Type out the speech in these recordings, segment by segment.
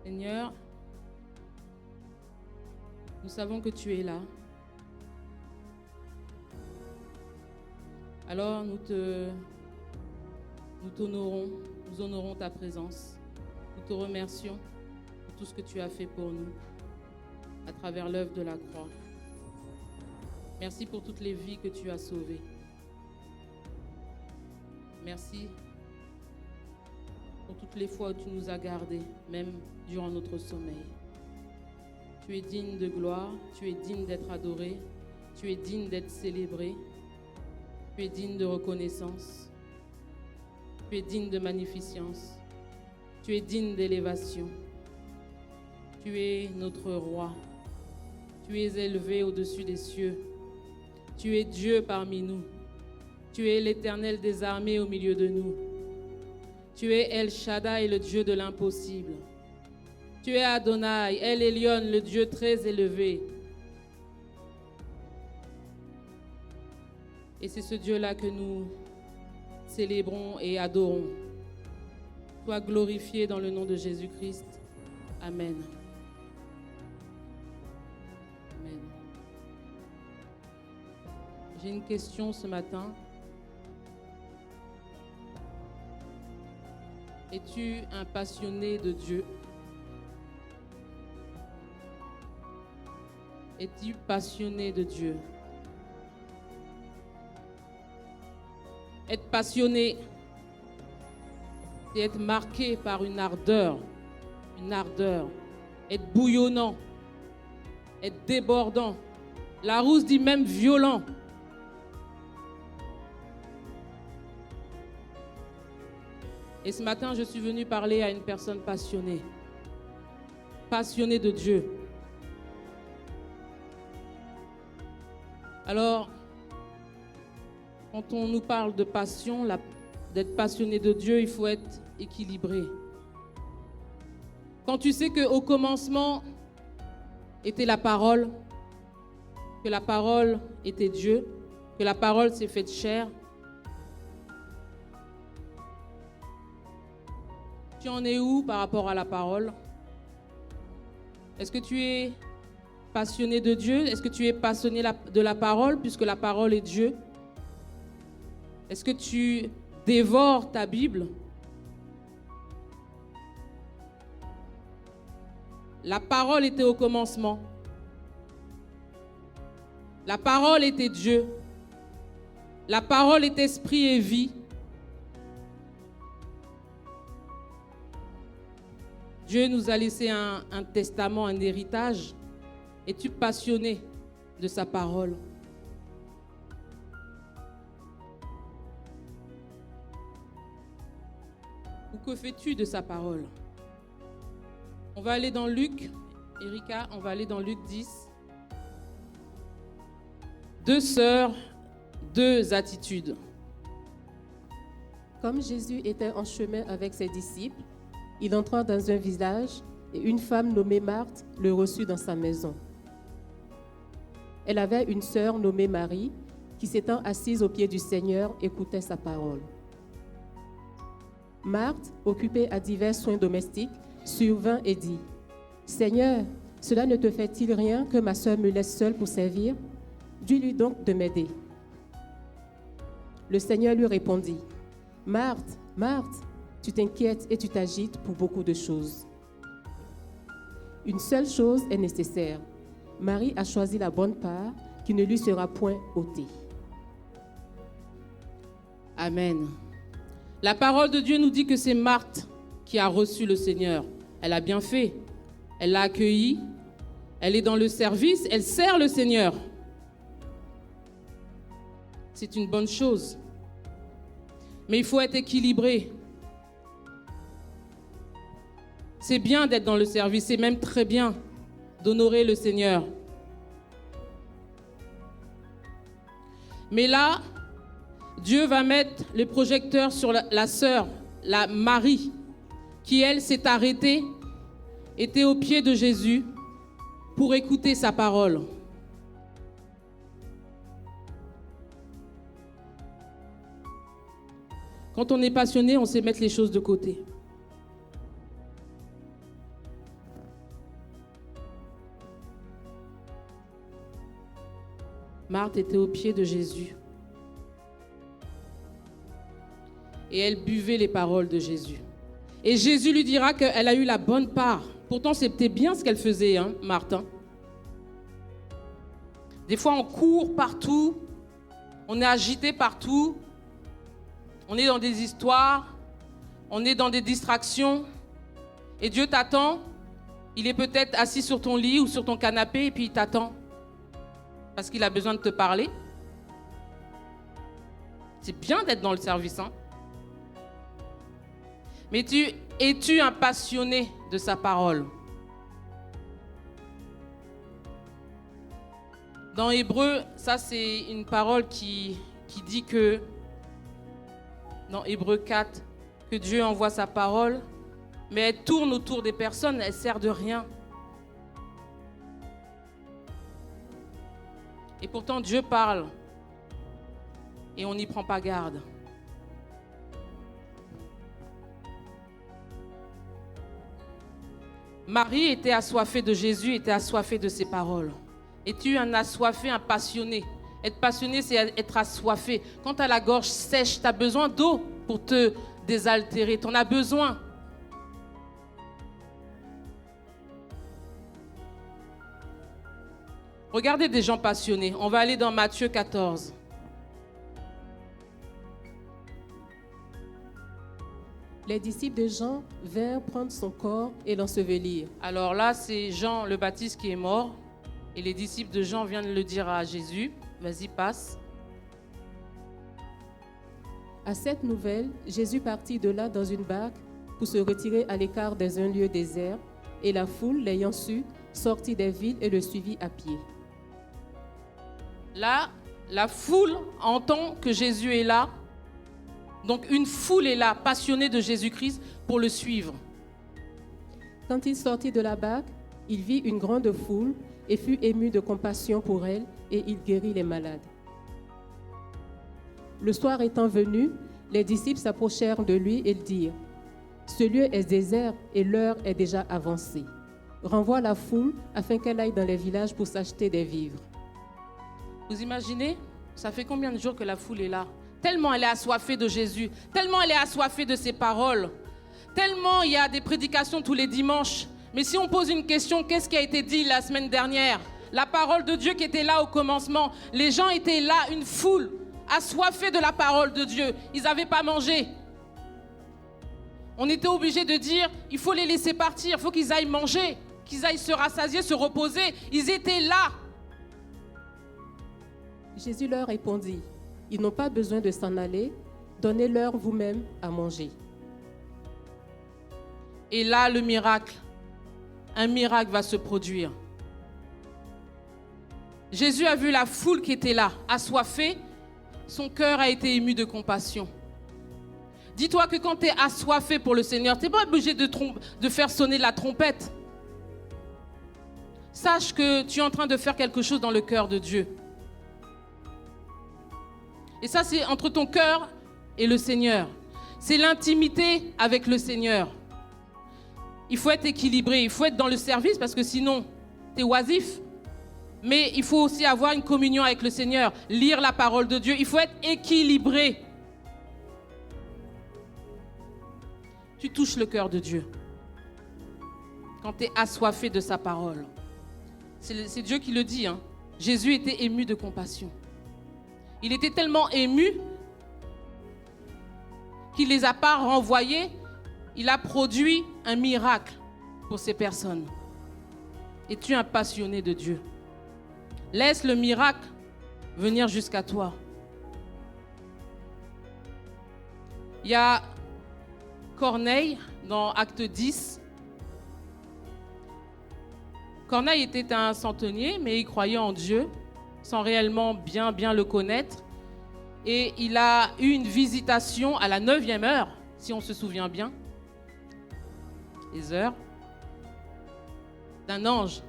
Seigneur, nous savons que tu es là. Alors nous t'honorons, nous honorons ta présence. Nous te remercions pour tout ce que tu as fait pour nous à travers l'œuvre de la croix. Merci pour toutes les vies que tu as sauvées. Merci pour toutes les fois où tu nous as gardés, même durant notre sommeil. Tu es digne de gloire, tu es digne d'être adoré, tu es digne d'être célébré, tu es digne de reconnaissance, tu es digne de magnificence, tu es digne d'élévation. Tu es notre roi, tu es élevé au-dessus des cieux, tu es Dieu parmi nous, tu es l'Éternel des armées au milieu de nous. Tu es El Shaddai, le Dieu de l'impossible. Tu es Adonai, El Elyon, le Dieu très élevé. Et c'est ce Dieu-là que nous célébrons et adorons. Sois glorifié dans le nom de Jésus-Christ. Amen. Amen. J'ai une question ce matin. Es-tu un passionné de Dieu? Es-tu passionné de Dieu? Être passionné, c'est être marqué par une ardeur, être bouillonnant, être débordant. Larousse dit même violent. Et ce matin, je suis venue parler à une personne passionnée de Dieu. Alors, quand on nous parle de passion, d'être passionné de Dieu, il faut être équilibré. Quand tu sais qu'au commencement était la parole, que la parole était Dieu, que la parole s'est faite chair, tu en es où par rapport à la parole? Est-ce que tu es passionné de Dieu? Est-ce que tu es passionné de la parole puisque la parole est Dieu? Est-ce que tu dévores ta Bible? La parole était au commencement. La parole était Dieu. La parole est esprit et vie. Dieu nous a laissé un testament, un héritage. Es-tu passionné de sa parole? Ou que fais-tu de sa parole? On va aller dans Luc. Erika, on va aller dans Luc 10. 2 sœurs, 2 attitudes. Comme Jésus était en chemin avec ses disciples, il entra dans un village et une femme nommée Marthe le reçut dans sa maison. Elle avait une sœur nommée Marie qui, s'étant assise aux pieds du Seigneur, écoutait sa parole. Marthe, occupée à divers soins domestiques, survint et dit : « Seigneur, cela ne te fait-il rien que ma sœur me laisse seule pour servir? Dis-lui donc de m'aider. » Le Seigneur lui répondit : « Marthe, Marthe, tu t'inquiètes et tu t'agites pour beaucoup de choses. Une seule chose est nécessaire. Marie a choisi la bonne part qui ne lui sera point ôtée. » Amen. La parole de Dieu nous dit que c'est Marthe qui a reçu le Seigneur. Elle a bien fait. Elle l'a accueilli. Elle est dans le service. Elle sert le Seigneur. C'est une bonne chose. Mais il faut être équilibré. C'est bien d'être dans le service. C'est même très bien d'honorer le Seigneur. Mais là, Dieu va mettre les projecteurs sur la sœur, la Marie, qui elle s'est arrêtée, était au pied de Jésus pour écouter sa parole. Quand on est passionné, on sait mettre les choses de côté. Marthe était aux pieds de Jésus. Et elle buvait les paroles de Jésus. Et Jésus lui dira qu'elle a eu la bonne part. Pourtant, c'était bien ce qu'elle faisait, hein, Marthe. Des fois, on court partout, on est agité partout, on est dans des histoires, on est dans des distractions. Et Dieu t'attend. Il est peut-être assis sur ton lit ou sur ton canapé et puis il t'attend. Parce qu'il a besoin de te parler. C'est bien d'être dans le service, hein. Mais es-tu un passionné de sa parole? Dans Hébreu, ça c'est une parole qui dit que, dans Hébreu 4, que Dieu envoie sa parole, mais elle tourne autour des personnes, elle ne sert de rien. Et pourtant Dieu parle et on n'y prend pas garde. Marie était assoiffée de Jésus, était assoiffée de ses paroles. Es-tu un assoiffé, un passionné? Être passionné, c'est être assoiffé. Quand tu as la gorge sèche, tu as besoin d'eau pour te désaltérer. Tu en as besoin. Regardez des gens passionnés. On va aller dans Matthieu 14. Les disciples de Jean vinrent prendre son corps et l'ensevelir. Alors là, c'est Jean le Baptiste qui est mort. Et les disciples de Jean viennent le dire à Jésus. Vas-y, passe. À cette nouvelle, Jésus partit de là dans une barque pour se retirer à l'écart dans un lieu désert. Et la foule, l'ayant su, sortit des villes et le suivit à pied. Là, la foule entend que Jésus est là. Donc une foule est là, passionnée de Jésus-Christ, pour le suivre. Quand il sortit de la barque, il vit une grande foule et fut ému de compassion pour elle, et il guérit les malades. Le soir étant venu, les disciples s'approchèrent de lui et dirent : « Ce lieu est désert et l'heure est déjà avancée. Renvoie la foule afin qu'elle aille dans les villages pour s'acheter des vivres. » Vous imaginez? Ça fait combien de jours que la foule est là? Tellement elle est assoiffée de Jésus, tellement elle est assoiffée de ses paroles, tellement il y a des prédications tous les dimanches. Mais si on pose une question, qu'est-ce qui a été dit la semaine dernière? La parole de Dieu qui était là au commencement. Les gens étaient là, une foule, assoiffée de la parole de Dieu. Ils n'avaient pas mangé. On était obligé de dire, il faut les laisser partir, il faut qu'ils aillent manger, qu'ils aillent se rassasier, se reposer. Ils étaient là. Jésus leur répondit : « Ils n'ont pas besoin de s'en aller, donnez-leur vous-même à manger. » Et là, le miracle, un miracle va se produire. Jésus a vu la foule qui était là, assoiffée. Son cœur a été ému de compassion. Dis-toi que quand tu es assoiffé pour le Seigneur, tu n'es pas obligé de faire sonner la trompette. Sache que tu es en train de faire quelque chose dans le cœur de Dieu. Et ça, c'est entre ton cœur et le Seigneur. C'est l'intimité avec le Seigneur. Il faut être équilibré, il faut être dans le service parce que sinon, tu es oisif. Mais il faut aussi avoir une communion avec le Seigneur, lire la parole de Dieu. Il faut être équilibré. Tu touches le cœur de Dieu quand tu es assoiffé de sa parole. C'est Dieu qui le dit, hein. Jésus était ému de compassion. Il était tellement ému qu'il ne les a pas renvoyés. Il a produit un miracle pour ces personnes. Es-tu un passionné de Dieu? Laisse le miracle venir jusqu'à toi. Il y a Corneille dans Acte 10. Corneille était un centenier, mais il croyait en Dieu, sans réellement bien le connaître. Et il a eu une visitation à la 9e heure, si on se souvient bien, les heures, d'un ange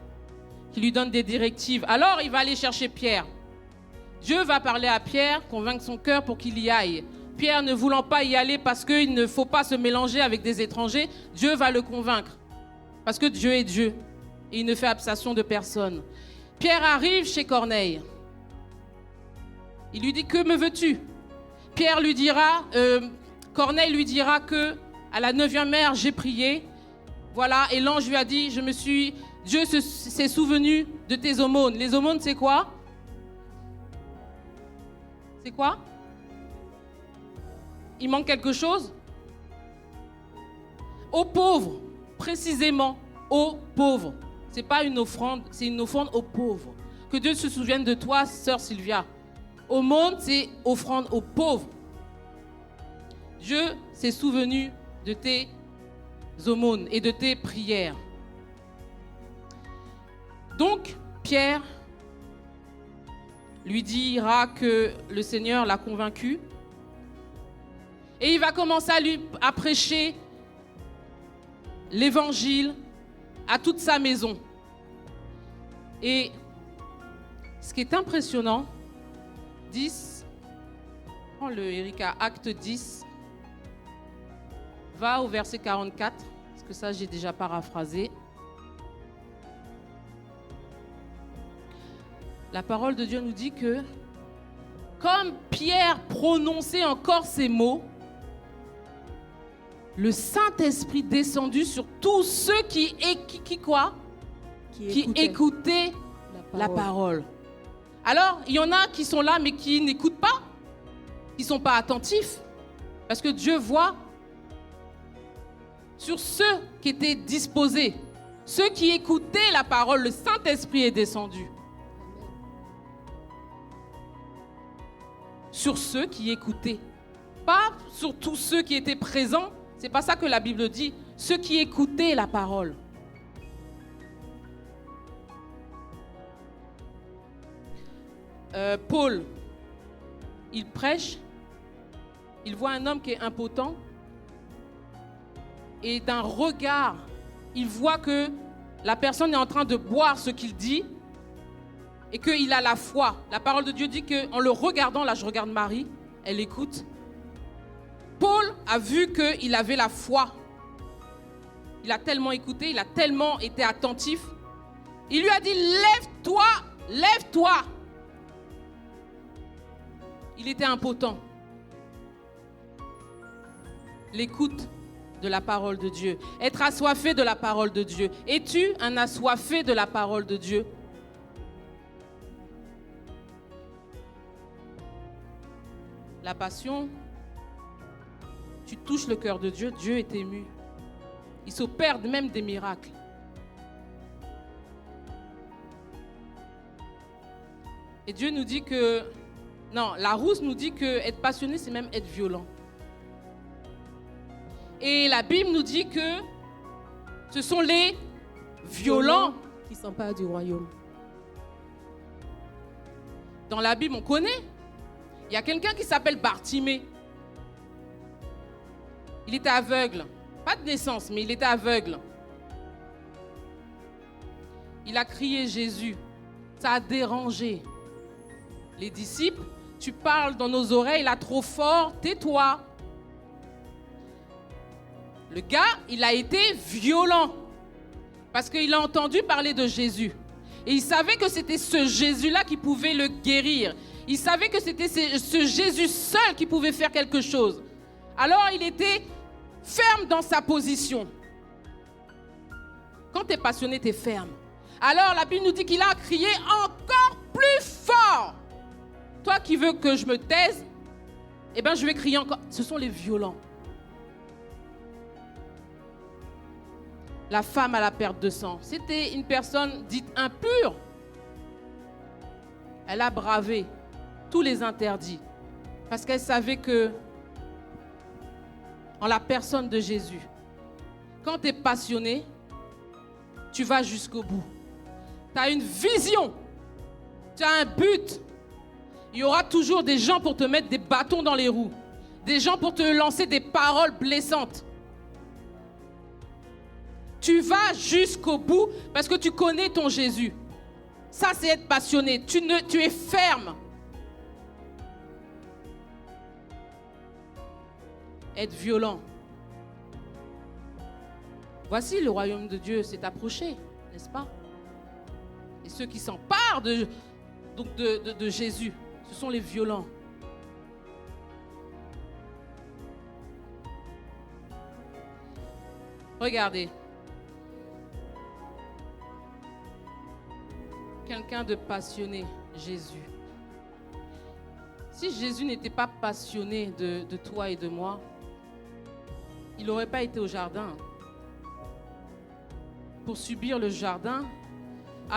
qui lui donne des directives. Alors il va aller chercher Pierre. Dieu va parler à Pierre, convaincre son cœur pour qu'il y aille. Pierre ne voulant pas y aller parce qu'il ne faut pas se mélanger avec des étrangers, Dieu va le convaincre. Parce que Dieu est Dieu et il ne fait abstraction de personne. Pierre arrive chez Corneille. Il lui dit, que me veux-tu? Pierre lui dira, Corneille lui dira que à la 9e heure, j'ai prié. Voilà, et l'ange lui a dit, Dieu s'est souvenu de tes aumônes. Les aumônes, c'est quoi? C'est quoi? Il manque quelque chose? Aux pauvres, précisément, aux pauvres. Ce n'est pas une offrande, c'est une offrande aux pauvres. Que Dieu se souvienne de toi, sœur Sylvia. Aumône, c'est offrande aux pauvres. Dieu s'est souvenu de tes aumônes et de tes prières. Donc, Pierre lui dira que le Seigneur l'a convaincu et il va commencer à prêcher l'évangile à toute sa maison. Et ce qui est impressionnant, 10, prends le Erika, acte 10, va au verset 44, parce que ça j'ai déjà paraphrasé. La parole de Dieu nous dit que, comme Pierre prononçait encore ces mots, le Saint-Esprit descendu sur tous ceux qui écoutaient la parole. Alors, il y en a qui sont là, mais qui n'écoutent pas, qui ne sont pas attentifs, parce que Dieu voit sur ceux qui étaient disposés, ceux qui écoutaient la parole, le Saint-Esprit est descendu. Sur ceux qui écoutaient, pas sur tous ceux qui étaient présents. C'est pas ça que la Bible dit. Ceux qui écoutaient la parole. Paul, il prêche, il voit un homme qui est impotent et d'un regard, il voit que la personne est en train de boire ce qu'il dit et qu'il a la foi. La parole de Dieu dit qu'en le regardant, là je regarde Marie, elle écoute. Paul a vu qu'il avait la foi. Il a tellement écouté, il a tellement été attentif. Il lui a dit, lève-toi, lève-toi. Il était impotent. L'écoute de la parole de Dieu. Être assoiffé de la parole de Dieu. Es-tu un assoiffé de la parole de Dieu? La passion, tu touches le cœur de Dieu, Dieu est ému. Il s'opère même des miracles. Et Dieu nous dit que, non, la rousse nous dit que être passionné, c'est même être violent. Et la Bible nous dit que ce sont les violents qui s'emparent du royaume. Dans la Bible, on connaît. Il y a quelqu'un qui s'appelle Bartimée. Il était aveugle. Pas de naissance, mais il était aveugle. Il a crié Jésus. Ça a dérangé les disciples. Tu parles dans nos oreilles, là, trop fort, tais-toi. Le gars, il a été violent parce qu'il a entendu parler de Jésus. Et il savait que c'était ce Jésus-là qui pouvait le guérir. Il savait que c'était ce Jésus seul qui pouvait faire quelque chose. Alors, il était ferme dans sa position. Quand tu es passionné, tu es ferme. Alors, la Bible nous dit qu'il a crié encore plus fort. Toi qui veux que je me taise, eh bien, je vais crier encore. Ce sont les violents. La femme à la perte de sang, c'était une personne dite impure. Elle a bravé tous les interdits parce qu'elle savait que en la personne de Jésus, quand tu es passionné, tu vas jusqu'au bout. Tu as une vision, tu as un but. Il y aura toujours des gens pour te mettre des bâtons dans les roues, des gens pour te lancer des paroles blessantes. Tu vas jusqu'au bout parce que tu connais ton Jésus. Ça, c'est être passionné. Tu es ferme. Être violent. Voici le royaume de Dieu s'est approché, n'est-ce pas? Et ceux qui s'emparent de Jésus Ce sont les violents. Regardez. Quelqu'un de passionné, Jésus. Si Jésus n'était pas passionné de toi et de moi, il n'aurait pas été au jardin. Pour subir le jardin,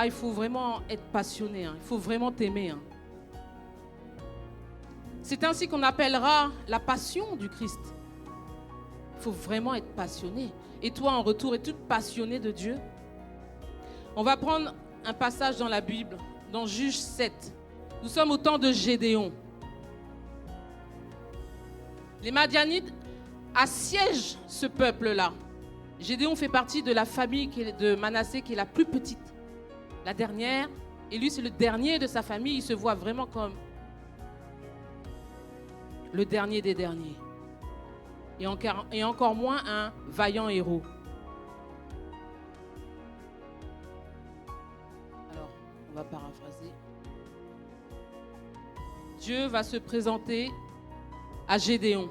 il faut vraiment être passionné, il faut vraiment t'aimer. C'est ainsi qu'on appellera la passion du Christ. Il faut vraiment être passionné. Et toi, en retour, es-tu passionné de Dieu? On va prendre un passage dans la Bible, dans Juge 7. Nous sommes au temps de Gédéon. Les Madianites assiègent ce peuple-là. Gédéon fait partie de la famille de Manassé qui est la plus petite, la dernière. Et lui, c'est le dernier de sa famille. Il se voit vraiment comme le dernier des derniers. Et encore moins un vaillant héros. Alors, on va paraphraser. Dieu va se présenter à Gédéon.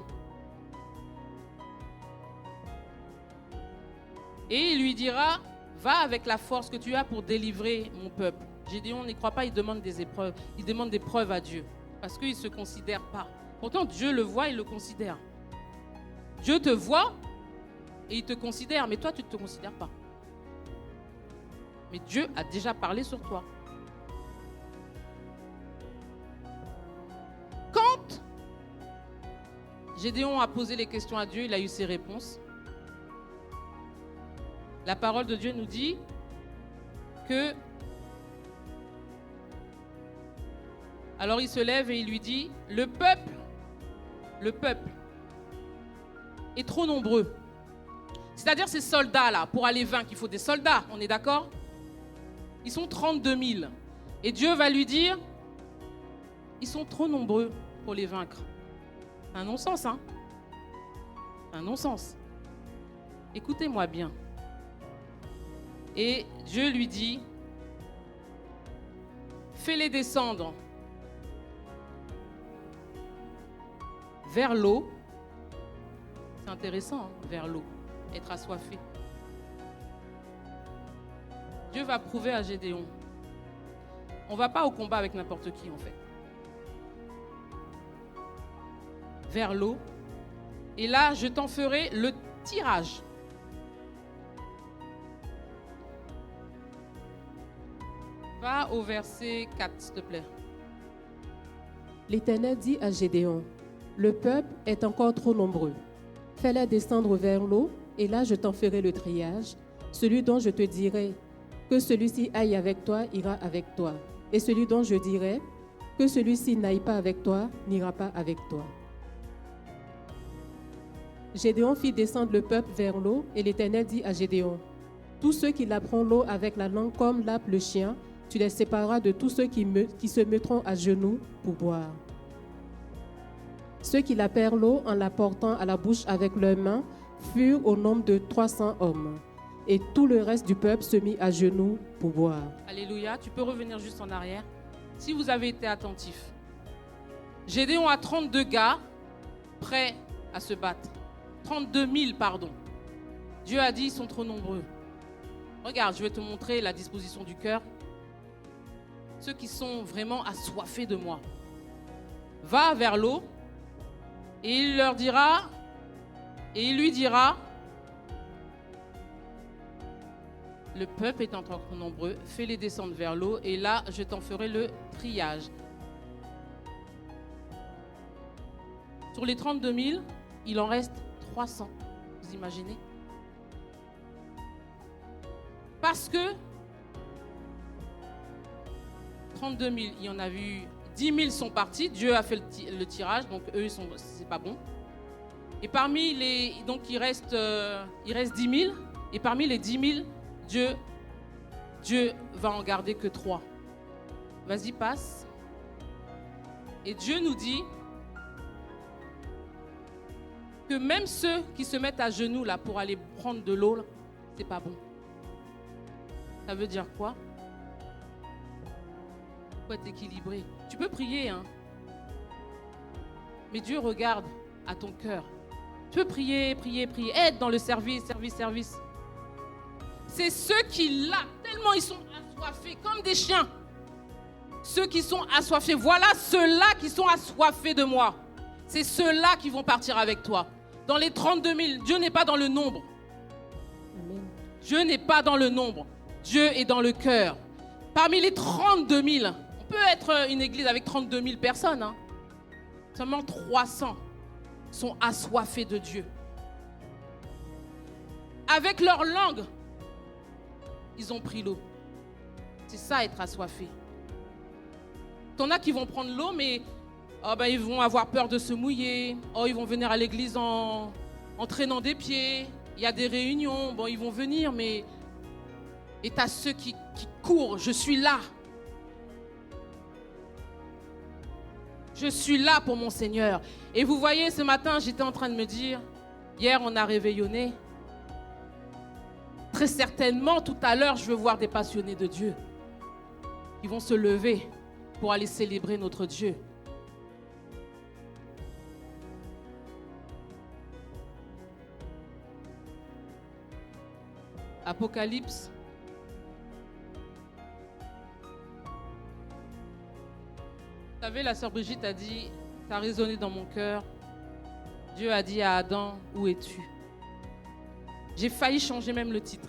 Et il lui dira, va avec la force que tu as pour délivrer mon peuple. Gédéon n'y croit pas, il demande des épreuves. Il demande des preuves à Dieu. Parce qu'il ne se considère pas. Pourtant, Dieu le voit, il le considère. Dieu te voit et il te considère, mais toi, tu ne te considères pas. Mais Dieu a déjà parlé sur toi. Quand Gédéon a posé les questions à Dieu, il a eu ses réponses. La parole de Dieu nous dit que... Alors il se lève et il lui dit, le peuple est trop nombreux. C'est-à-dire ces soldats-là, pour aller vaincre, il faut des soldats, on est d'accord? Ils sont 32 000. Et Dieu va lui dire, ils sont trop nombreux pour les vaincre. C'est un non-sens, hein? Un non-sens. Écoutez-moi bien. Et Dieu lui dit, fais-les descendre vers l'eau. C'est intéressant, hein, vers l'eau, être assoiffé. Dieu va prouver à Gédéon. On ne va pas au combat avec n'importe qui, en fait. Vers l'eau. Et là, je t'en ferai le tirage. Va au verset 4, s'il te plaît. L'Éternel dit à Gédéon, le peuple est encore trop nombreux. Fais-les descendre vers l'eau, et là je t'en ferai le triage. Celui dont je te dirai que celui-ci aille avec toi, ira avec toi. Et celui dont je dirai que celui-ci n'aille pas avec toi, n'ira pas avec toi. Gédéon fit descendre le peuple vers l'eau, et l'Éternel dit à Gédéon, tous ceux qui laperont l'eau avec la langue comme lappe le chien, tu les sépareras de tous ceux qui se mettront à genoux pour boire. Ceux qui lapèrent l'eau en la portant à la bouche avec leurs mains furent au nombre de 300 hommes. Et tout le reste du peuple se mit à genoux pour boire. Alléluia. Tu peux revenir juste en arrière. Si vous avez été attentif. Gédéon a 32 gars prêts à se battre. 32 000, pardon. Dieu a dit, ils sont trop nombreux. Regarde, je vais te montrer la disposition du cœur. Ceux qui sont vraiment assoiffés de moi. Va vers l'eau et il leur dira, et il lui dira, le peuple est encore nombreux, fais-les descendre vers l'eau et là, je t'en ferai le triage. Sur les 32 000, il en reste 300. Vous imaginez? Parce que 32 000, il y en a eu 10 000 sont partis. Dieu a fait le tirage, donc eux, c'est pas bon. Et parmi les... Donc, il reste 10 000. Et parmi les 10 000, Dieu va en garder que 3. Vas-y, passe. Et Dieu nous dit que même ceux qui se mettent à genoux là pour aller prendre de l'eau, c'est pas bon. Ça veut dire quoi? Il faut être équilibré. Tu peux prier, hein, Mais Dieu regarde à ton cœur. Tu peux prier, prier, prier, être dans le service. C'est ceux qui, là, tellement ils sont assoiffés, comme des chiens. Ceux qui sont assoiffés, voilà ceux-là qui sont assoiffés de moi. C'est ceux-là qui vont partir avec toi. Dans les 32 000, Dieu n'est pas dans le nombre. Amen. Dieu n'est pas dans le nombre. Dieu est dans le cœur. Parmi les 32 000, on peut être une église avec 32 000 personnes. Hein. Seulement 300 sont assoiffés de Dieu. Avec leur langue, ils ont pris l'eau. C'est ça, être assoiffé. T'en as qui vont prendre l'eau, mais ils vont avoir peur de se mouiller. Ils vont venir à l'église en traînant des pieds. Il y a des réunions. Ils vont venir, mais... Et t'as ceux qui courent. Je suis là. Je suis là pour mon Seigneur. Et vous voyez, ce matin, j'étais en train de me dire, hier, on a réveillonné. Très certainement, tout à l'heure, je veux voir des passionnés de Dieu. Ils vont se lever pour aller célébrer notre Dieu. Apocalypse. Vous savez, la sœur Brigitte a dit, ça a résonné dans mon cœur. Dieu a dit à Adam, où es-tu? J'ai failli changer même le titre.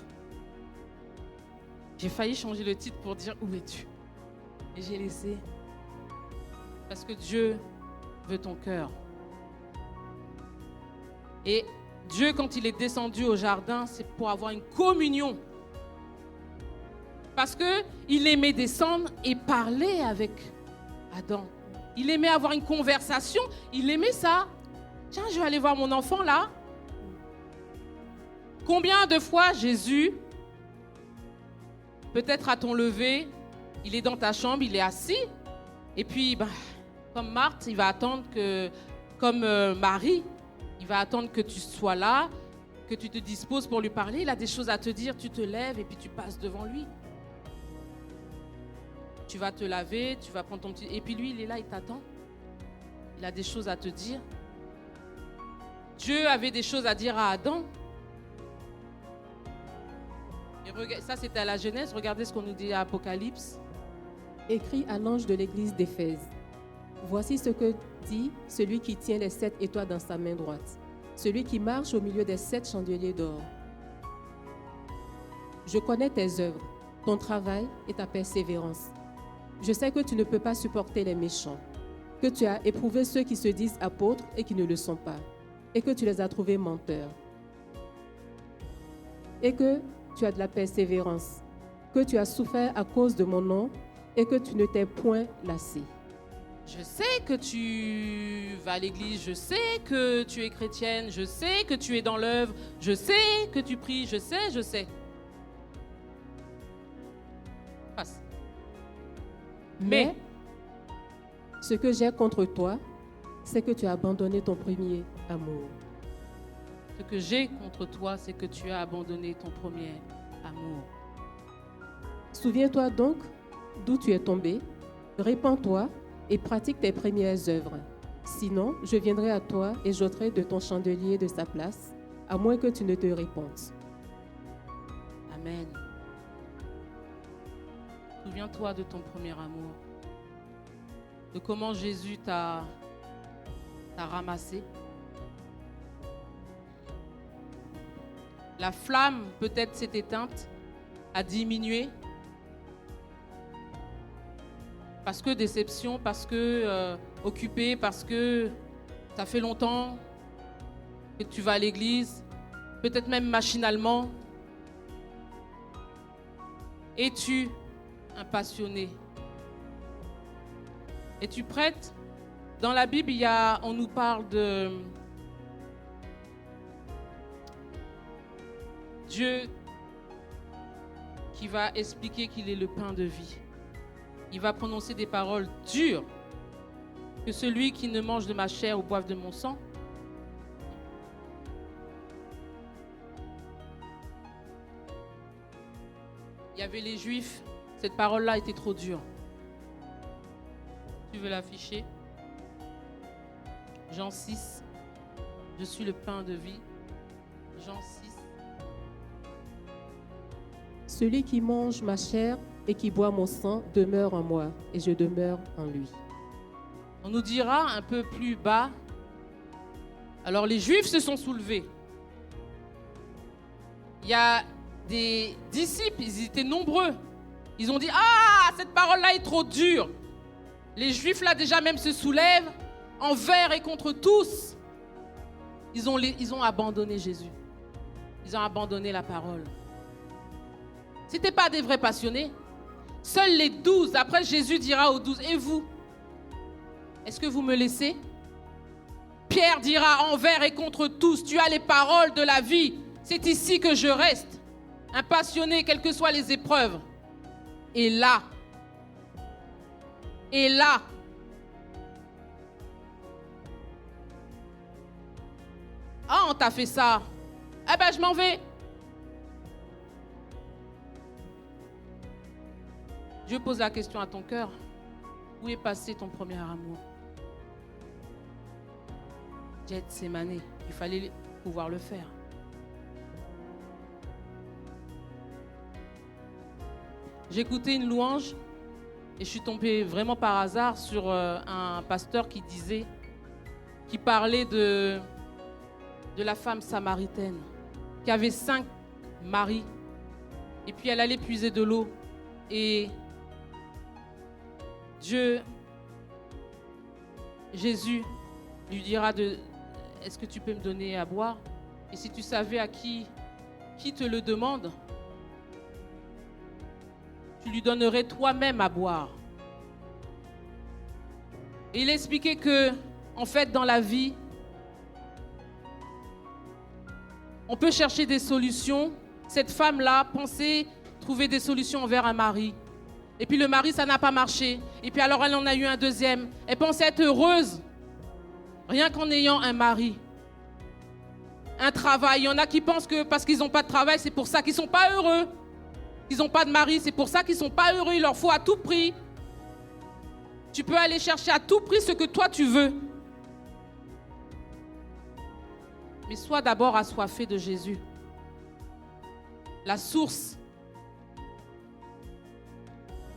J'ai failli changer le titre pour dire, où es-tu? Et j'ai laissé. Parce que Dieu veut ton cœur. Et Dieu, quand il est descendu au jardin, c'est pour avoir une communion. Parce qu'il aimait descendre et parler avec Adam. Il aimait avoir une conversation. Il aimait ça. Tiens, je vais aller voir mon enfant là. Combien de fois Jésus, peut-être à ton lever, il est dans ta chambre, il est assis. Et puis, comme Marthe, il va attendre que, comme Marie, il va attendre que tu sois là, que tu te disposes pour lui parler. Il a des choses à te dire, tu te lèves et puis tu passes devant lui. Tu vas te laver, tu vas prendre ton petit... Et puis lui, il est là, il t'attend. Il a des choses à te dire. Dieu avait des choses à dire à Adam. Et ça, c'était à la Genèse. Regardez ce qu'on nous dit à Apocalypse. Écrit à l'ange de l'église d'Éphèse. Voici ce que dit celui qui tient les 7 étoiles dans sa main droite, celui qui marche au milieu des 7 chandeliers d'or. Je connais tes œuvres, ton travail et ta persévérance. Je sais que tu ne peux pas supporter les méchants, que tu as éprouvé ceux qui se disent apôtres et qui ne le sont pas, et que tu les as trouvés menteurs, et que tu as de la persévérance, que tu as souffert à cause de mon nom et que tu ne t'es point lassé. Je sais que tu vas à l'église, je sais que tu es chrétienne, je sais que tu es dans l'œuvre, je sais que tu pries, je sais. Passe. Mais ce que j'ai contre toi, c'est que tu as abandonné ton premier amour. Ce que j'ai contre toi, c'est que tu as abandonné ton premier amour. Souviens-toi donc d'où tu es tombé, répands-toi et pratique tes premières œuvres. Sinon, je viendrai à toi et j'ôterai de ton chandelier de sa place, à moins que tu ne te répandes. Amen. Souviens-toi de ton premier amour, de comment Jésus t'a ramassé. La flamme peut-être s'est éteinte, a diminué. Parce que déception, parce que occupé, parce que ça fait longtemps que tu vas à l'église, peut-être même machinalement. Es-tu un passionné? Es-tu prête? Dans la Bible, on nous parle de Dieu qui va expliquer qu'il est le pain de vie. Il va prononcer des paroles dures, que celui qui ne mange de ma chair ou boive de mon sang. Il y avait les Juifs, cette parole-là était trop dure. Tu veux l'afficher? Jean 6, je suis le pain de vie. Jean 6. Celui qui mange ma chair et qui boit mon sang demeure en moi, et je demeure en lui. On nous dira un peu plus bas, alors les Juifs se sont soulevés. Il y a des disciples, ils étaient nombreux. Ils ont dit, ah, cette parole-là est trop dure. Les Juifs là déjà même se soulèvent envers et contre tous. Ils ont abandonné Jésus. Ils ont abandonné la parole. Ce n'étaient pas des vrais passionnés. Seuls les 12, après Jésus dira aux 12, et vous, est-ce que vous me laissez? Pierre dira envers et contre tous, tu as les paroles de la vie. C'est ici que je reste, un passionné, quelles que soient les épreuves. Et là, ah, on t'a fait ça. Eh ben, je m'en vais. Dieu pose la question à ton cœur. Où est passé ton premier amour? Gethsémane, il fallait pouvoir le faire. J'écoutais une louange et je suis tombée vraiment par hasard sur un pasteur qui parlait de la femme samaritaine qui avait 5 maris et puis elle allait puiser de l'eau et Jésus lui dira est-ce que tu peux me donner à boire? Et si tu savais à qui te le demande, tu lui donnerais toi-même à boire. Et il expliquait que, en fait, dans la vie, on peut chercher des solutions. Cette femme-là pensait trouver des solutions envers un mari. Et puis le mari, ça n'a pas marché. Et puis alors, elle en a eu un deuxième. Elle pensait être heureuse, rien qu'en ayant un mari. Un travail. Il y en a qui pensent que parce qu'ils n'ont pas de travail, c'est pour ça qu'ils ne sont pas heureux. Ils n'ont pas de mari, c'est pour ça qu'ils ne sont pas heureux. Il leur faut à tout prix. Tu peux aller chercher à tout prix ce que toi tu veux. Mais sois d'abord assoiffé de Jésus. La source.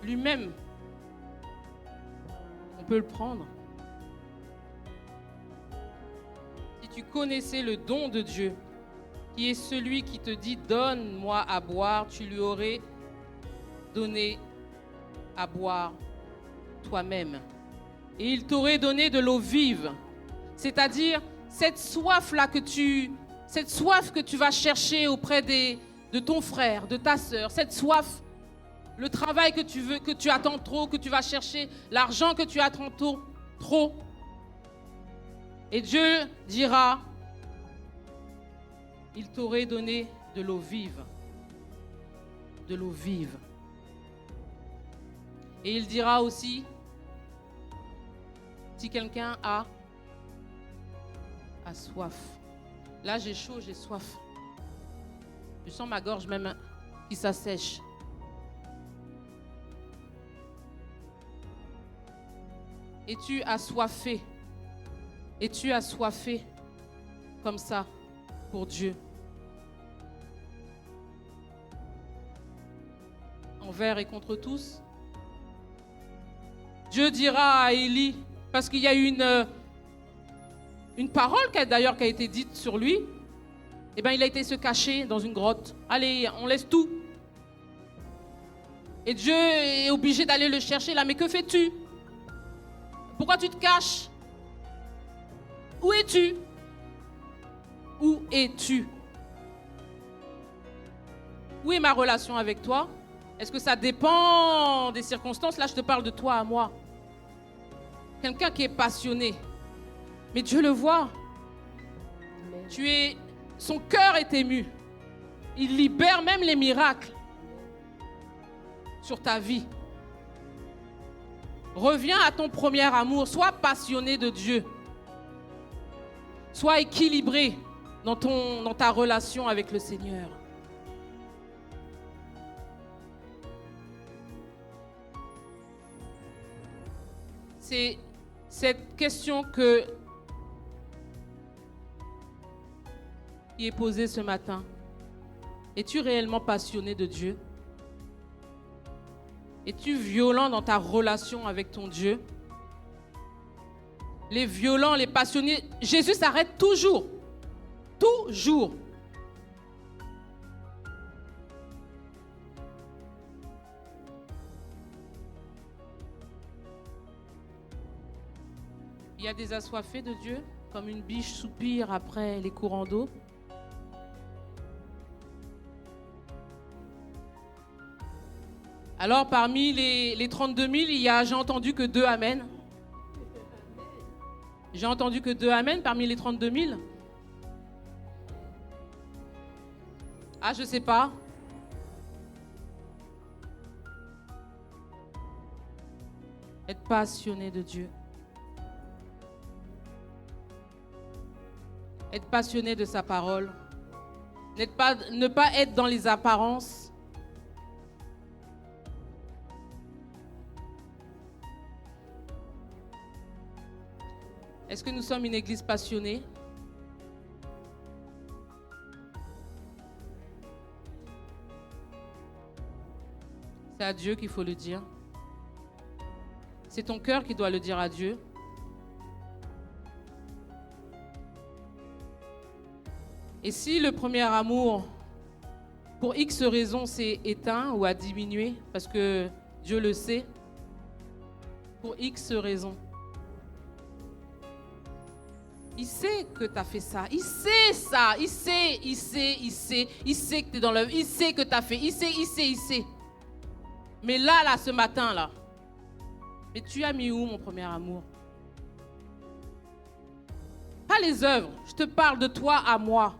Lui-même. On peut le prendre. Si tu connaissais le don de Dieu, qui est celui qui te dit « Donne-moi à boire », tu lui aurais donné à boire toi-même. Et il t'aurait donné de l'eau vive. C'est-à-dire, cette soif-là que tu vas chercher auprès de ton frère, de ta sœur, cette soif, le travail que tu veux, que tu attends trop, que tu vas chercher, l'argent que tu attends trop. Et Dieu dira, il t'aurait donné de l'eau vive. De l'eau vive. Et il dira aussi, si quelqu'un a soif. Là, j'ai chaud, j'ai soif. Je sens ma gorge même qui s'assèche. Es-tu assoiffé? Es-tu assoiffé comme ça pour Dieu? Envers et contre tous. Dieu dira à Élie, parce qu'il y a une parole qui a été dite sur lui, eh bien, il a été se cacher dans une grotte. Allez, on laisse tout. Et Dieu est obligé d'aller le chercher là. Mais que fais-tu? Pourquoi tu te caches? Où es-tu? Où es-tu? Où est ma relation avec toi? Est-ce que ça dépend des circonstances? Là, je te parle de toi à moi. Quelqu'un qui est passionné. Mais Dieu le voit. Son cœur est ému. Il libère même les miracles sur ta vie. Reviens à ton premier amour. Sois passionné de Dieu. Sois équilibré dans ta relation avec le Seigneur. C'est cette question que qui est posée ce matin. Es-tu réellement passionné de Dieu? Es-tu violent dans ta relation avec ton Dieu? Les violents, les passionnés, Jésus s'arrête toujours. Toujours. Il y a des assoiffés de Dieu, comme une biche soupire après les courants d'eau. Alors, parmi les 32 000, j'ai entendu que 2 Amen. J'ai entendu que 2 Amen parmi les 32 000. Ah, je ne sais pas. Être passionné de Dieu. Être passionné de sa parole. Ne pas être dans les apparences. Est-ce que nous sommes une église passionnée? C'est à Dieu qu'il faut le dire. C'est ton cœur qui doit le dire à Dieu. Et si le premier amour, pour X raisons, s'est éteint ou a diminué, parce que Dieu le sait, pour X raisons, il sait que tu as fait ça. Il sait ça. Il sait. Il sait que tu es dans l'œuvre. Il sait que tu as fait. Il sait. Mais là, ce matin, là. Mais tu as mis où, mon premier amour? Pas les œuvres. Je te parle de toi à moi.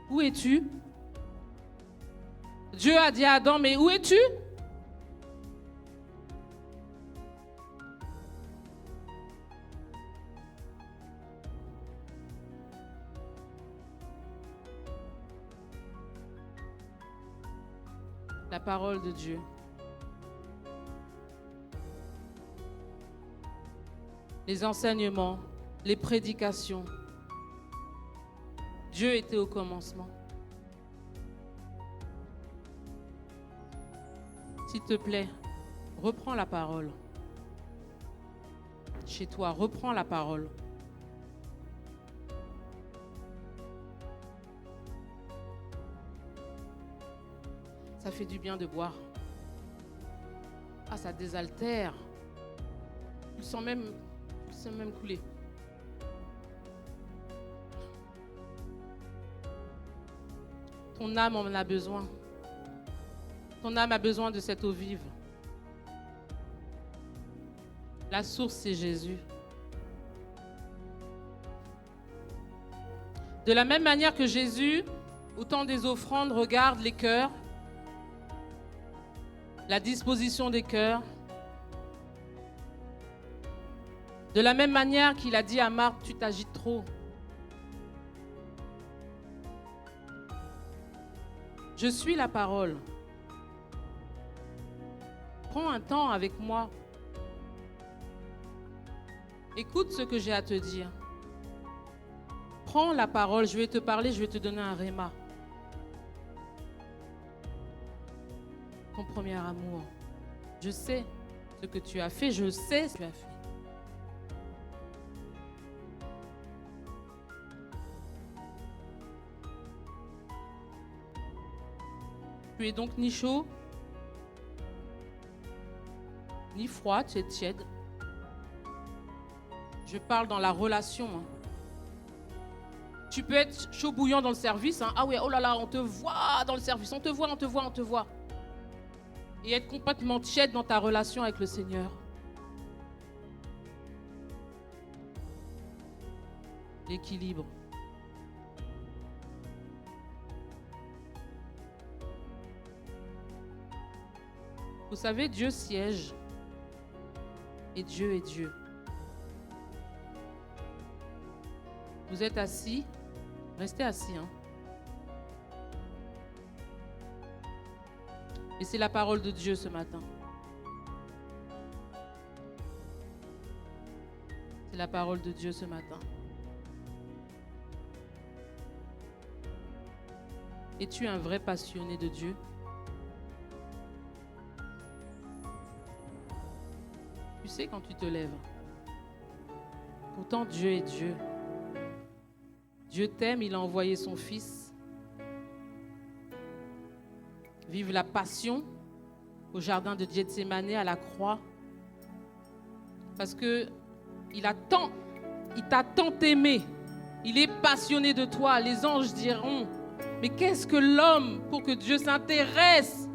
Où es-tu? Dieu a dit à Adam, mais où es-tu? La parole de Dieu. Les enseignements, les prédications. Dieu était au commencement. S'il te plaît, reprends la parole. Chez toi, reprends la parole. Ça fait du bien de boire. Ah, ça désaltère. Tu le sens même couler. Ton âme en a besoin. Ton âme a besoin de cette eau vive. La source, c'est Jésus. De la même manière que Jésus, au temps des offrandes, regarde les cœurs, la disposition des cœurs. De la même manière qu'il a dit à Marthe, tu t'agites trop. Je suis la parole. Prends un temps avec moi. Écoute ce que j'ai à te dire. Prends la parole, je vais te parler, je vais te donner un réma. Ton premier amour. Je sais ce que tu as fait, je sais ce que tu as fait. Tu es donc ni chaud, ni froid, tu es tiède. Je parle dans la relation. Tu peux être chaud bouillant dans le service. Ah ouais, oh là là, on te voit dans le service, on te voit. Et être complètement tiède dans ta relation avec le Seigneur. L'équilibre. Vous savez, Dieu siège et Dieu est Dieu. Vous êtes assis, restez assis. Et c'est la parole de Dieu ce matin. C'est la parole de Dieu ce matin. Es-tu un vrai passionné de Dieu? Tu sais quand tu te lèves. Pourtant, Dieu est Dieu. Dieu t'aime, il a envoyé son Fils. Vive la passion au jardin de Gethsémani à la croix. Parce que il t'a tant aimé. Il est passionné de toi. Les anges diront, mais qu'est-ce que l'homme pour que Dieu s'intéresse?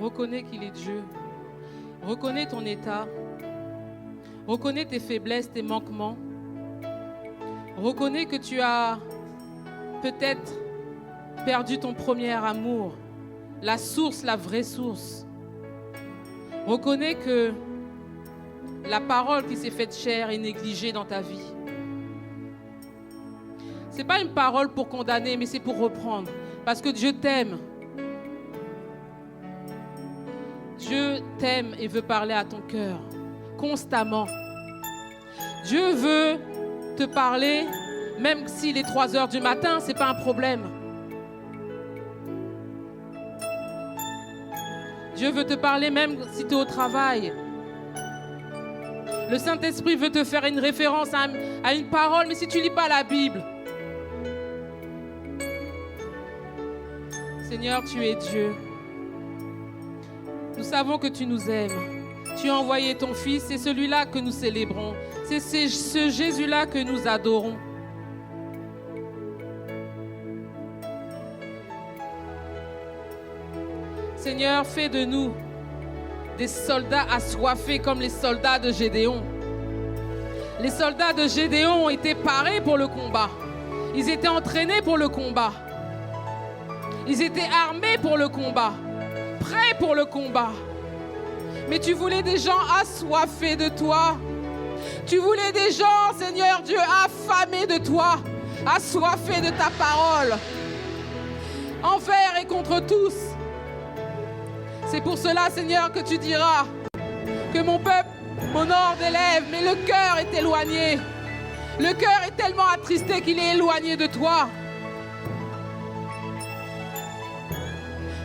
Reconnais qu'il est Dieu. Reconnais ton état. Reconnais tes faiblesses, tes manquements. Reconnais que tu as peut-être perdu ton premier amour, la source, la vraie source. Reconnais que la parole qui s'est faite chair est négligée dans ta vie. Ce n'est pas une parole pour condamner, mais c'est pour reprendre. Parce que Dieu t'aime. Dieu t'aime et veut parler à ton cœur constamment. Dieu veut te parler, même s'il est 3 heures du matin, ce n'est pas un problème. Dieu veut te parler même si tu es au travail. Le Saint-Esprit veut te faire une référence à une parole, mais si tu ne lis pas la Bible. Seigneur, tu es Dieu. Nous savons que tu nous aimes. Tu as envoyé ton Fils, c'est celui-là que nous célébrons. C'est ce Jésus-là que nous adorons. Seigneur, fais de nous des soldats assoiffés comme les soldats de Gédéon. Les soldats de Gédéon ont été parés pour le combat. Ils étaient entraînés pour le combat. Ils étaient armés pour le combat, prêts pour le combat. Mais tu voulais des gens assoiffés de toi. Tu voulais des gens, Seigneur Dieu, affamés de toi, assoiffés de ta parole, envers et contre tous. C'est pour cela, Seigneur, que tu diras que mon peuple m'honore des lèvres, mais le cœur est éloigné. Le cœur est tellement attristé qu'il est éloigné de toi.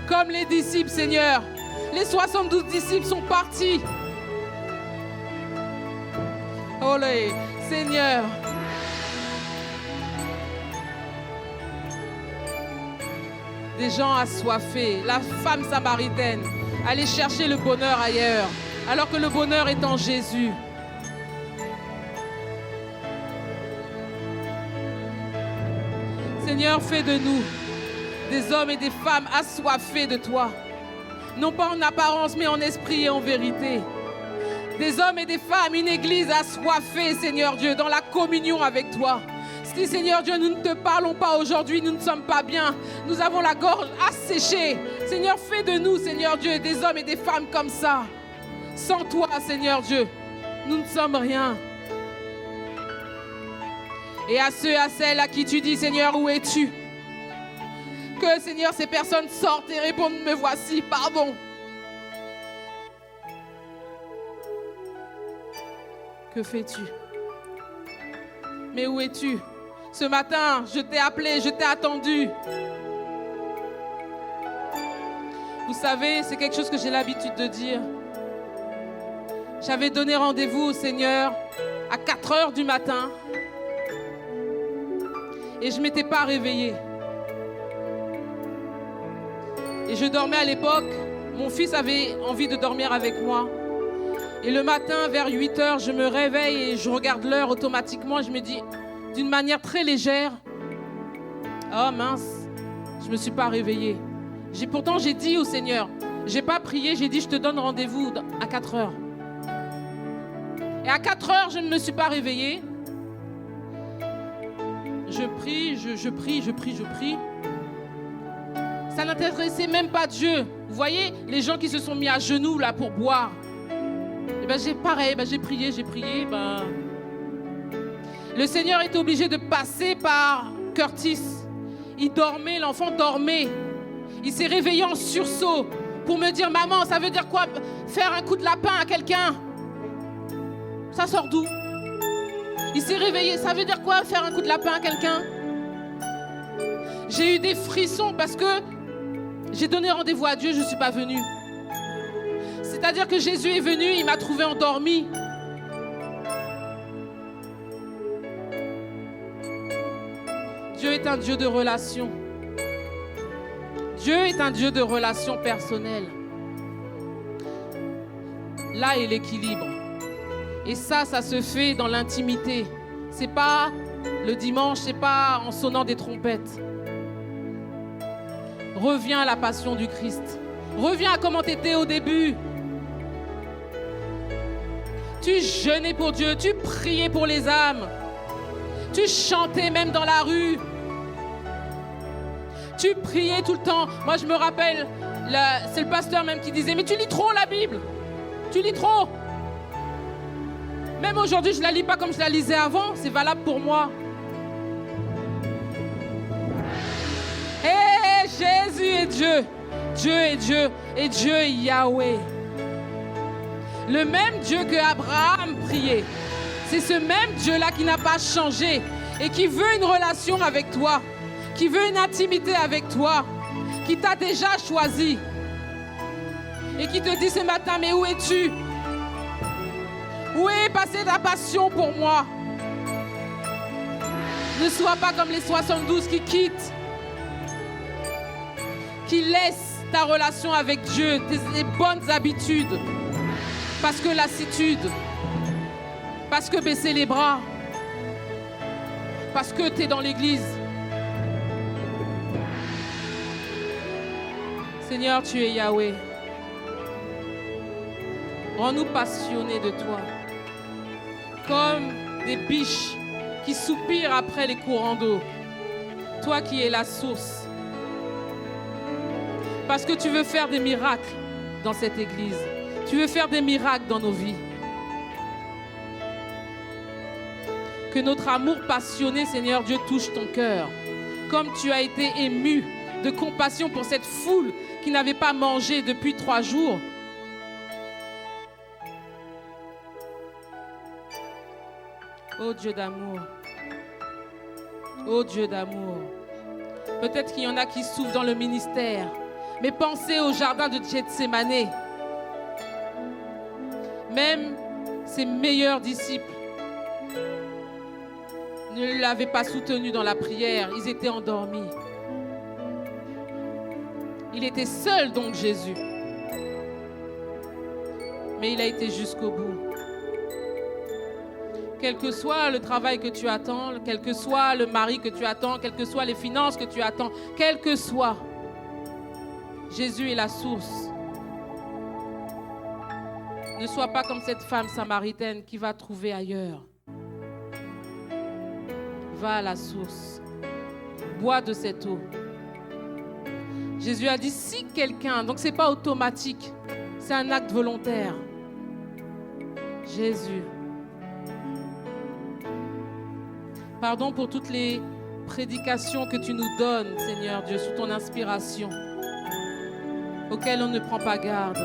Comme les disciples, Seigneur. Les 72 disciples sont partis. Oh Seigneur. Des gens assoiffés. La femme samaritaine allait chercher le bonheur ailleurs, alors que le bonheur est en Jésus. Seigneur, fais de nous des hommes et des femmes assoiffés de toi. Non pas en apparence, mais en esprit et en vérité. Des hommes et des femmes, une église assoiffée, Seigneur Dieu, dans la communion avec toi. Si, Seigneur Dieu, nous ne te parlons pas aujourd'hui, nous ne sommes pas bien. Nous avons la gorge asséchée. Seigneur, fais de nous, Seigneur Dieu, des hommes et des femmes comme ça. Sans toi, Seigneur Dieu, nous ne sommes rien. Et à ceux et à celles à qui tu dis, Seigneur, où es-tu? Que, Seigneur, ces personnes sortent et répondent, me voici, pardon. Que fais-tu? Mais où es-tu? Ce matin, je t'ai appelé, je t'ai attendu. Vous savez, c'est quelque chose que j'ai l'habitude de dire. J'avais donné rendez-vous au Seigneur à 4 heures du matin et je ne m'étais pas réveillée. Et je dormais à l'époque, mon fils avait envie de dormir avec moi. Et le matin, vers 8 heures, je me réveille et je regarde l'heure automatiquement et je me dis, d'une manière très légère, oh mince, je ne me suis pas réveillée. Pourtant, j'ai dit au Seigneur, je n'ai pas prié, j'ai dit, je te donne rendez-vous à 4 heures. Et à 4 heures, je ne me suis pas réveillée. Je prie, je prie. Ça n'intéressait même pas Dieu. Vous voyez, les gens qui se sont mis à genoux là pour boire. Et ben j'ai prié. Le Seigneur était obligé de passer par Curtis. Il dormait, l'enfant dormait. Il s'est réveillé en sursaut pour me dire, maman, ça veut dire quoi faire un coup de lapin à quelqu'un? Ça sort d'où? Il s'est réveillé, ça veut dire quoi faire un coup de lapin à quelqu'un? J'ai eu des frissons parce que j'ai donné rendez-vous à Dieu, je ne suis pas venue. C'est-à-dire que Jésus est venu, il m'a trouvé endormi. Dieu est un Dieu de relation. Dieu est un Dieu de relation personnelle. Là est l'équilibre. Et ça se fait dans l'intimité. C'est pas le dimanche, c'est pas en sonnant des trompettes. Reviens à la passion du Christ. Reviens à comment tu étais au début. Tu jeûnais pour Dieu, tu priais pour les âmes. Tu chantais même dans la rue. Tu priais tout le temps. Moi, je me rappelle, c'est le pasteur même qui disait, mais tu lis trop la Bible. Tu lis trop. Même aujourd'hui, je ne la lis pas comme je la lisais avant. C'est valable pour moi. Hé, Jésus est Dieu. Dieu est Dieu. Et Dieu est Yahweh. Le même Dieu que Abraham priait. C'est ce même Dieu-là qui n'a pas changé et qui veut une relation avec toi, qui veut une intimité avec toi, qui t'a déjà choisi et qui te dit ce matin, mais où es-tu? Où est passée ta passion pour moi? Ne sois pas comme les 72 qui quittent, qui laissent ta relation avec Dieu, tes bonnes habitudes, parce que lassitude, parce que baisser les bras, parce que tu es dans l'église. Seigneur, tu es Yahweh. Rends-nous passionnés de toi, comme des biches qui soupirent après les courants d'eau. Toi qui es la source. Parce que tu veux faire des miracles dans cette église. Tu veux faire des miracles dans nos vies. Que notre amour passionné, Seigneur Dieu, touche ton cœur. Comme tu as été ému de compassion pour cette foule qui n'avait pas mangé depuis 3 jours. Oh Dieu d'amour. Oh Dieu d'amour. Peut-être qu'il y en a qui souffrent dans le ministère. Mais pensez au jardin de Gethsémané. Même ses meilleurs disciples ne l'avaient pas soutenu dans la prière. Ils étaient endormis. Il était seul donc Jésus. Mais il a été jusqu'au bout. Quel que soit le travail que tu attends, quel que soit le mari que tu attends, quelles que soient les finances que tu attends, quel que soit, Jésus est la source. Ne sois pas comme cette femme samaritaine qui va trouver ailleurs. Va à la source. Bois de cette eau. Jésus a dit, si quelqu'un, donc ce n'est pas automatique, c'est un acte volontaire. Jésus. Pardon pour toutes les prédications que tu nous donnes, Seigneur Dieu, sous ton inspiration, auxquelles on ne prend pas garde.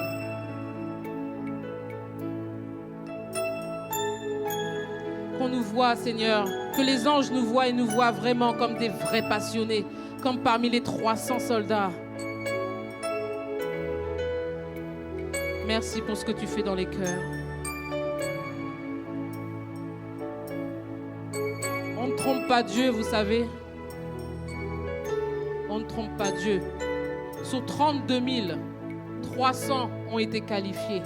Qu'on nous voit, Seigneur, que les anges nous voient et nous voient vraiment comme des vrais passionnés, comme parmi les 300 soldats. Merci pour ce que tu fais dans les cœurs. On ne trompe pas Dieu, vous savez. On ne trompe pas Dieu. Sur 32 000, 300 ont été qualifiés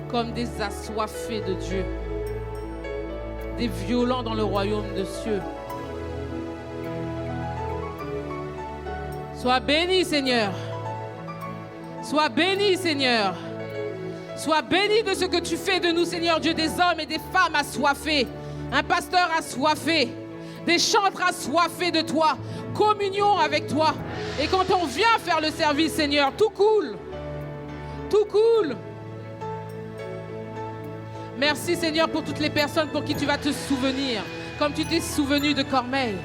comme des assoiffés de Dieu, des violents dans le royaume de cieux. Sois béni, Seigneur. Sois béni, Seigneur. Sois béni de ce que tu fais de nous, Seigneur Dieu, des hommes et des femmes assoiffés, un pasteur assoiffé, des chantres assoiffés de toi, communion avec toi. Et quand on vient faire le service, Seigneur, tout coule. Tout coule. Merci, Seigneur, pour toutes les personnes pour qui tu vas te souvenir, comme tu t'es souvenu de Cormeille.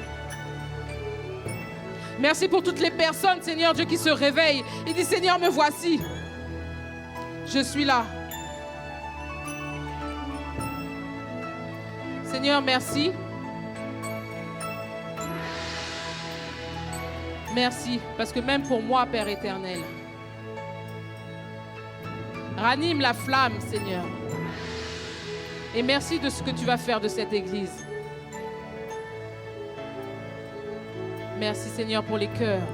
Merci pour toutes les personnes, Seigneur Dieu, qui se réveillent et disent, Seigneur, me voici. Je suis là. Seigneur, merci. Merci, parce que même pour moi, Père éternel, ranime la flamme, Seigneur. Et merci de ce que tu vas faire de cette église. Merci, Seigneur, pour les cœurs.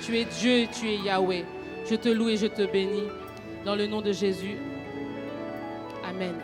Tu es Dieu et tu es Yahweh. Je te loue et je te bénis. Dans le nom de Jésus. Amen.